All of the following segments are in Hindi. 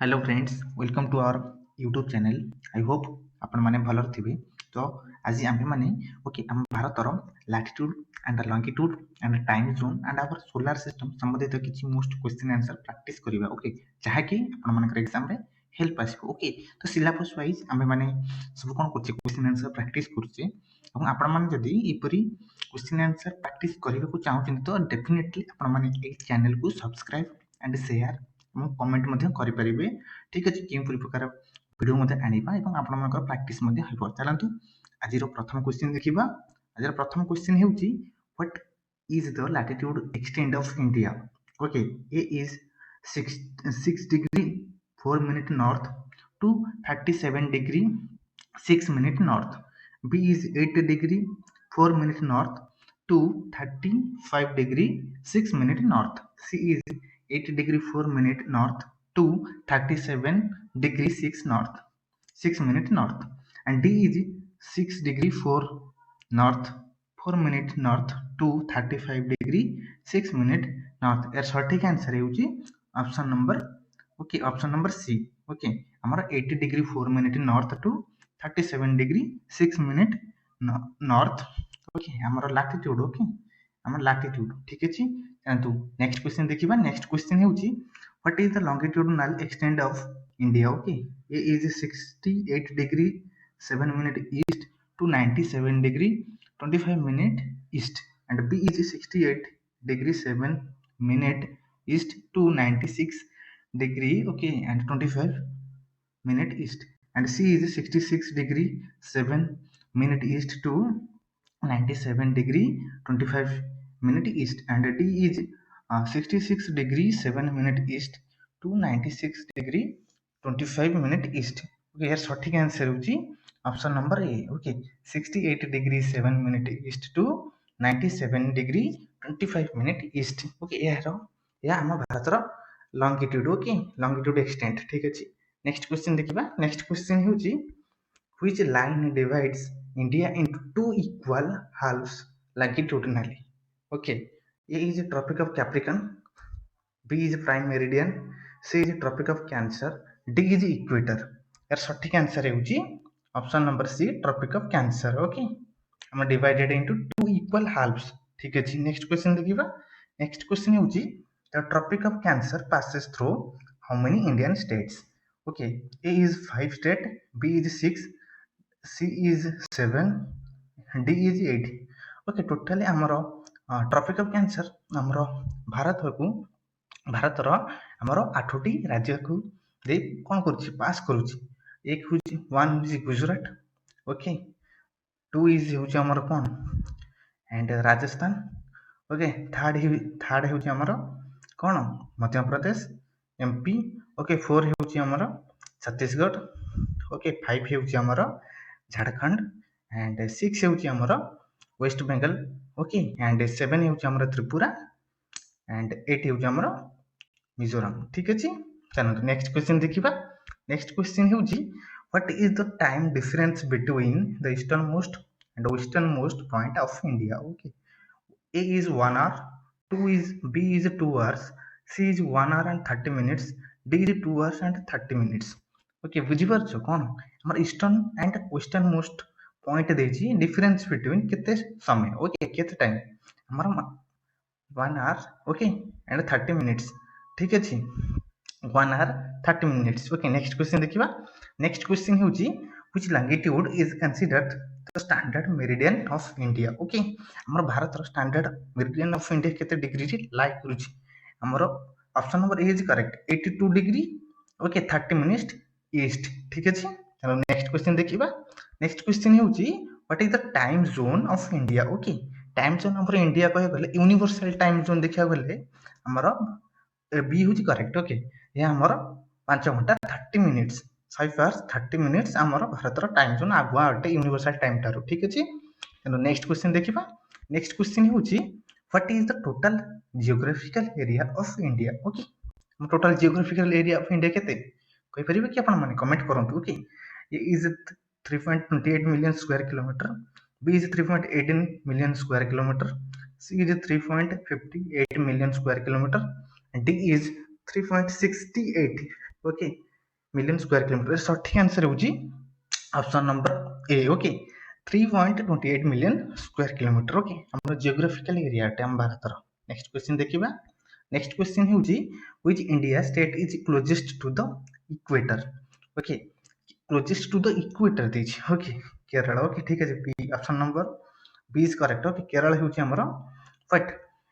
Hello friends, welcome to our YouTube channel. I hope आपण माने भलर थिबे। तो आज आम मैंने ओके आम भारतर latitude and longitude and time zone and our solar system संबंधित किसी मोस्ट क्वेश्चन आंसर प्रैक्टिस करबा। ओके जहाँकि आपण मानकर एग्जाम रे हेल्प आसीबो। ओके तो सिलेबस वाइज आम मैंने सब कौन कर क्वेश्चन आंसर प्रैक्टिस करुचे और आपण माने जदी एपरी क्वेश्चन आंसर प्रैक्टिस करबा को चाहउछन तो डेफिनेटली आपण माने ए चैनल को सब्सक्राइब एंड शेयर कमेंट करेंगे। ठीक अच्छे कि प्रकार भिडियो आनिबा एवं आपण प्रैक्टिस हो। चलतु आज प्रथम क्वेश्चन देखा। आज प्रथम क्वेश्चन है what is the latitude extent of India. Okay A is 6 degree 4 minute north to 37 degree 6 minute north. B is 8 degree 4 minute north to 35 degree 6 minute north. C is 8 degree 4 minute north to 37 degree 6 minute north. And D is 6 degree 4 north 4 minute north to 35 degree 6 minute north. यार सठिक आंसर है option number option number C. Okay हमारा 80 degree 4 minute north to 37 degree 6 minute north. Okay हमारा लैटिट्यूड। ओके हमारा लैटिट्यूड ठीक अछि। जानतु नेक्स्ट क्वेश्चन देखिबा। नेक्स्ट क्वेश्चन हेउची what is the longitudinal extend of India. Okay A is 68 degree 7 minute east to 97 degree 25 minute east and B is 68 degree 7 minute east to 96 degree okay and 25 minute east and C is 66 degree 7 minute east to 97 degree 25 minute east and D is 66 degree 7 minute east to 96 degree 25 minute east। Okay यार सठिक आंसर होची option number A. Okay 68 degree 7 minute east to 97 degree 25 minute east। Okay या हम भारतर लॉन्गिट्यूड। ओके लॉन्गिट्यूड एक्सटेंट ठीक अछि। नेक्स्ट क्वेश्चन देखिबा। नेक्स्ट क्वेश्चन होची which line divides India into two equal halves longitudinally। Okay A is tropic of Capricorn, B is prime meridian, C is tropic of Cancer, D is equator. यार सठिक आंसर होची option number C tropic of Cancer. Okay हम divided into two equal halves ठीक अछि। नेक्स्ट क्वेश्चन देखिबा। नेक्स्ट क्वेश्चन होची the Tropic of Cancer passes through how many Indian states। okay A is 5 state, B is 6, C is 7, D is 8। okay totally आमर ट्रॉपिक ऑफ कैंसर आमर भारतर आमर 8टी राज्य को दे कौन करुछि पास करुछि। एक हुछि 1 इज गुजरात, ओके 2 इज हुछि आमर कौन एंड राजस्थान, ओके थर्ड हुछि आमर कौन मध्य प्रदेश एमपी, ओके 4 होउछि हमर छत्तीसगढ़, ओके 5 होउछि हमर झारखंड एंड 6 होउछि हमर वेस्ट बंगाल, ओके एंड 7 होउछि हमर त्रिपुरा एंड 8 होउछि हमर मिजोरम ठीक अछि। चलो नेक्स्ट क्वेश्चन देखिबा। नेक्स्ट क्वेश्चन होउछि what is the time difference between the eastern most and western most point of India. Okay A is 1 hour, B is 2 hours, C is 1 hour and 30 minutes, D is 2 hours and 30 minutes। Okay बुझी पारछो कोन हमर eastern and western most point देछि डिफरेंस बिटवीन केते समय। ओके केते टाइम हमर 1 hour ओके एंड 30 मिनिट्स ठीक अछि 1 hour 30 minutes। Okay next question देखिबा। नेक्स्ट क्वेश्चन होछि which longitude is considered the standard meridian of India. Okay हमर भारतर स्टैंडर्ड मेरिडियन ऑफ इंडिया केते डिग्री रे लाइ करूछि हमर option number A is correct 82 degree okay 30 minute east ठीक अछि। चलो नेक्स्ट क्वेश्चन देखिबा। नेक्स्ट क्वेश्चन होछि what is the time zone of India. Okay time zone हमर इंडिया कहे गले यूनिवर्सल टाइम जोन देखिया गले हमर बी होछि करेक्ट। ओके ये हमर 5 घंटा 30 मिनिट्स 5 hours 30 minutes हमर भारतर टाइम जोन आगुआ अटे यूनिवर्सल टाइम टारो ठीक अछि। चलो नेक्स्ट क्वेश्चन देखिबा। नेक्स्ट क्वेश्चन होछि what is the total geographical area of India. Okay total geographical area of India केते कहि परिबे कि आपण माने कमेंट करंतु। Okay A is 3.28 million square kilometre, B is 3.18 million square kilometre, C is 3.58 million square kilometre, D is 3.68 okay million square kilometre सठिक आंसर होची option number A okay 3.28 million square kilometre okay हमर जियोग्राफिकल एरिया टे हम भारत रो नेक्स्ट क्वेश्चन देखिबा नेक्स्ट क्वेश्चन होची which India state is closest to the equator okay closest to the equator देछि ओके केरल ओके ठीक है B option number B is correct okay Kerala होची हमर बट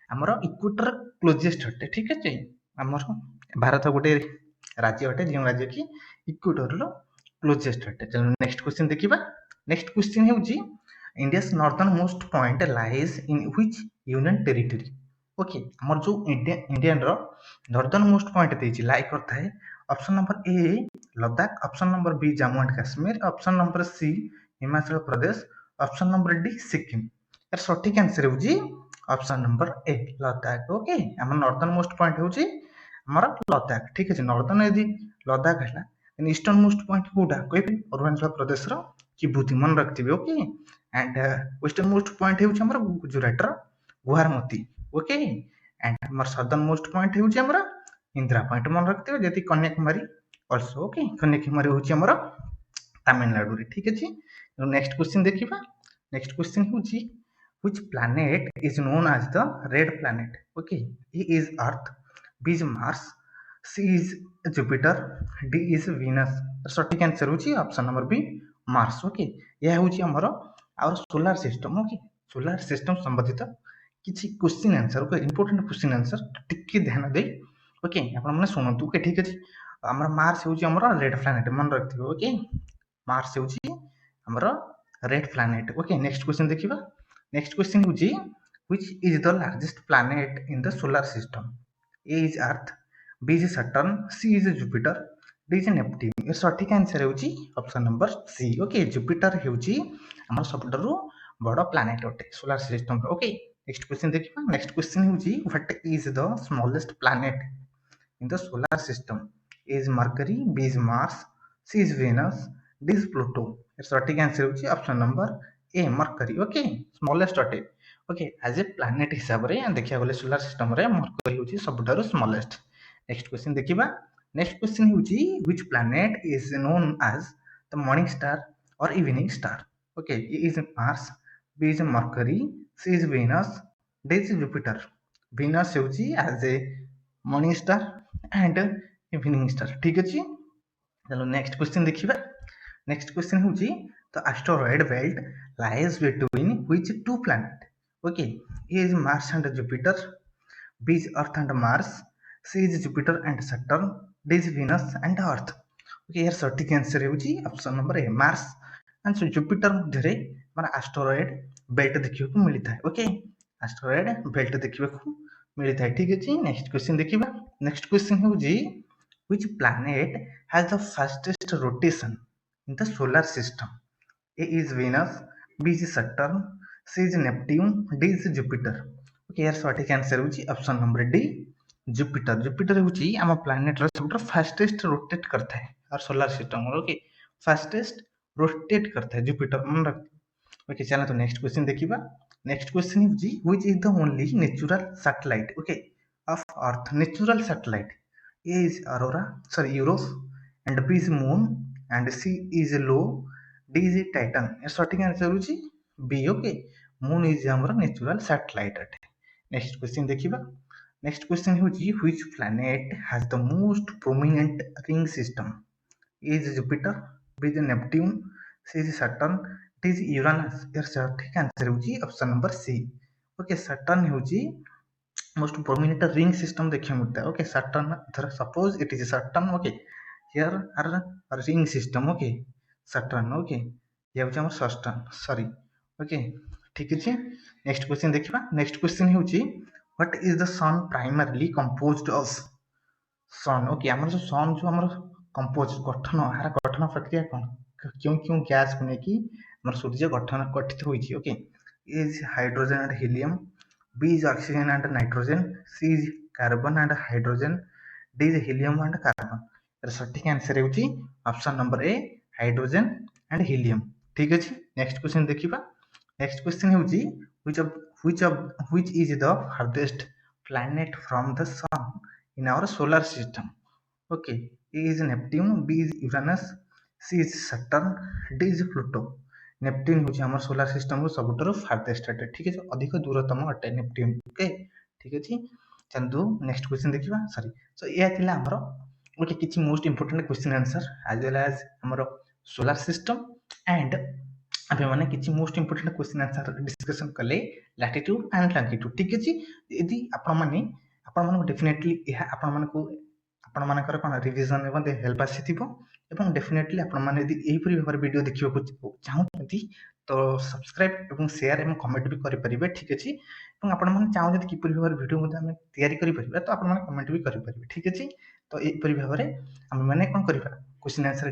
हमर इक्वेटर क्लोजेस्ट हटे ठीक है हमर भारत गोटे राज्य हटे जो राज्य की इक्वेटर रो क्लोजेस्ट हटे चलो नेक्स्ट क्वेश्चन देखिबा नेक्स्ट क्वेश्चन होची India's northernmost point lies in which union territory okay हमर जो इंडियन रो नॉर्थर्न मोस्ट पॉइंट देछि लाई करता है option number A Ladakh option number B Jammu and Kashmir option number C Himachal Pradesh option number D Sikkim यार सठिक आंसर होची option number A Ladakh okay हमर नॉर्थर्न मोस्ट पॉइंट होची हमर लद्दाख ठीक है नॉर्थर्न यदि लद्दाख हला ईस्टर्न मोस्ट पॉइंट कोडा कहबे अरुणाचल प्रदेश रो चिबुती मन रखथिबे okay and western most point होची हमर गुजरात रो गुवाहाटी ओके एंड हमर सदर्न मोस्ट पॉइंट होची हमर इंदिरा पॉइंट मन रखथिबे जेति कन्याकुमारी आल्सो ओके कन्याकुमारी होची हमर तमिलनाडु रे ठीक अछि नेक्स्ट क्वेश्चन देखिबा नेक्स्ट क्वेश्चन होची which planet is known as the red planet okay A is earth B is mars C is jupiter D is venus सटीक आंसर होची option number B Mars okay यह होची हमर our solar system okay solar system संबंधित किछि question answer okay important question answer टिके ध्यान दे ओके आपण माने सुनंतु ओके ठीक अछि हमर मार्स होची हमर रेड प्लैनेट मन रखथिबो ओके मार्स होची हमर red planet okay next question देखिबा नेक्स्ट क्वेश्चन होची which is the largest planet in the solar system A is earth B is saturn C is jupiter D is neptune ये सठिक आंसर होची option number C okay Jupiter होची हमर सबटरो बड़ प्लैनेट ओटे solar system okay next question देखिबा नेक्स्ट क्वेश्चन होची what is the smallest planet in the solar system A is mercury B is mars C is venus D is pluto ये सठिक आंसर होची option number A Mercury okay smallest अटे ओके एज ए प्लैनेट हिसाब रे देखिया गले सोलर सिस्टम रे मर्करी होची सबठारो स्मॉलेस्ट नेक्स्ट क्वेश्चन देखिबा नेक्स्ट क्वेश्चन होची which planet is known as the morning star और evening star okay A is Mars B is Mercury C is Venus D is Jupiter Venus होची as a morning star and evening star ठीक अछि चलो नेक्स्ट क्वेश्चन देखिबा नेक्स्ट क्वेश्चन होची the asteroid belt lies between which two planets okay A is mars and jupiter B is earth and mars C is jupiter and saturn D is venus and earth okay here सटीक आंसर होची option number A Mars and Jupiter मध्ये माने एस्टेरॉयड बेल्ट देखिबा मिलिता है ओके एस्टेरॉयड बेल्ट देखिबा मिलिता है ठीक अछि नेक्स्ट क्वेश्चन देखिबा नेक्स्ट क्वेश्चन होची which planet has the fastest rotation in the solar system A is Venus, B is Saturn, C is Neptune, D is Jupiter. Okay, यार सटीक आंसर होची option number D Jupiter Jupiter होची हम प्लैनेट रो सबटा फास्टेस्ट रोटेट करता है और solar system okay fastest rotate करता है जुपिटर मन रख ओके चलो तो नेक्स्ट क्वेश्चन देखिबा नेक्स्ट क्वेश्चन होची which is the only natural satellite okay of earth natural satellite A is Aurora sorry Europe and B is moon and C is Io D is Titan ये सटीक आंसर होची बी ओके मून इज हमर नेचुरल सैटेलाइट अटे नेक्स्ट क्वेश्चन देखिबा नेक्स्ट क्वेश्चन होची which planet has the most prominent ring system A is Jupiter B is Neptune C is Saturn D is Uranus ये सटीक आंसर होची option number C okay Saturn होची मोस्ट प्रोमिनेंट रिंग सिस्टम देखियो मिलता है ओके सैटर्न इधर suppose it is Saturn okay here are ring system okay Saturn okay ये होची हमर सस्टर्न सॉरी ओके ठीक अछि नेक्स्ट क्वेश्चन देखिबा नेक्स्ट क्वेश्चन होची what is the sun primarily composed of sun okay हमर जो सन जो हमर कंपोज गठन हार गठन प्रक्रिया कोन क्यों क्यों गैस को नेकी हमर सूर्य गठन गठित होईची okay is hydrogen and helium B is oxygen and nitrogen C is carbon and hydrogen D is helium and carbon सटीक आंसर होची option number A hydrogen and helium ठीक अछि नेक्स्ट क्वेश्चन देखिबा नेक्स्ट क्वेश्चन होची which is the farthest planet from the sun in our solar system Okay, A is Neptune, B is Uranus, C is Saturn, D is Pluto. ନେପଟ୍ୟୁନ୍ ହେଉଛି ଆମର ସୋଲାର ସିଷ୍ଟମରୁ ସବୁଠାରୁ ଫାର୍ଦେଷ୍ଟ ଅଟେ, ଠିକ୍ ଅଛି, ଅଧିକ ଦୂରତମ ଅଟେ ନେପଟ୍ୟୁନ୍। ଓକେ, ଠିକ୍ ଅଛି, ଚାଲନ୍ତୁ ନେକ୍ସଟ କ୍ୱେଶ୍ଚନ୍ ଦେଖିବା। ସରି, ସୋ ଏହା ଥିଲା ଆମର ଗୋଟେ କିଛି ମୋଷ୍ଟ ଇମ୍ପୋର୍ଟାଣ୍ଟ କ୍ୱେଶ୍ଚନ୍ ଆନ୍ସର ଆଜ୍ ୱେଲ୍ ଆଜ୍ ଆମର ସୋଲାର ସିଷ୍ଟମ ଆଣ୍ଡ ଆପଣମାନେ କିଛି most important question answer discussion କଲେ ଲାଟିଟ୍ୟୁଡ୍ ଆଣ୍ଡ ଲଙ୍ଗିଟ୍ୟୁଡ୍। ଠିକ୍ ଅଛି, ଯଦି ଆପଣମାନଙ୍କୁ ଡେଫିନେଟଲି ଏହା ଆପଣମାନଙ୍କର କ'ଣ ରିଭିଜନରେ ମଧ୍ୟ ହେଲ୍ପ ଆସିଥିବ ଏବଂ ଡେଫିନେଟଲି ଆପଣମାନେ ଯଦି ଏହିପରି ଭାବରେ ଭିଡ଼ିଓ ଦେଖିବାକୁ ଚାହୁଁଛନ୍ତି ତ ସବସ୍କ୍ରାଇବ୍ ଏବଂ ସେୟାର ଏବଂ କମେଣ୍ଟ ବି କରିପାରିବେ। ଠିକ୍ ଅଛି, ଏବଂ ଆପଣମାନେ ଚାହୁଁଛନ୍ତି କିପରି ଭାବରେ ଭିଡ଼ିଓ ମଧ୍ୟ ଆମେ ତିଆରି କରିପାରିବା ତ ଆପଣମାନେ କମେଣ୍ଟ ବି କରିପାରିବେ। ଠିକ୍ ଅଛି, ତ ଏହିପରି ଭାବରେ ଆମେମାନେ କ'ଣ କରିବା କ୍ୱେଶ୍ଚନ୍ ଆନ୍ସର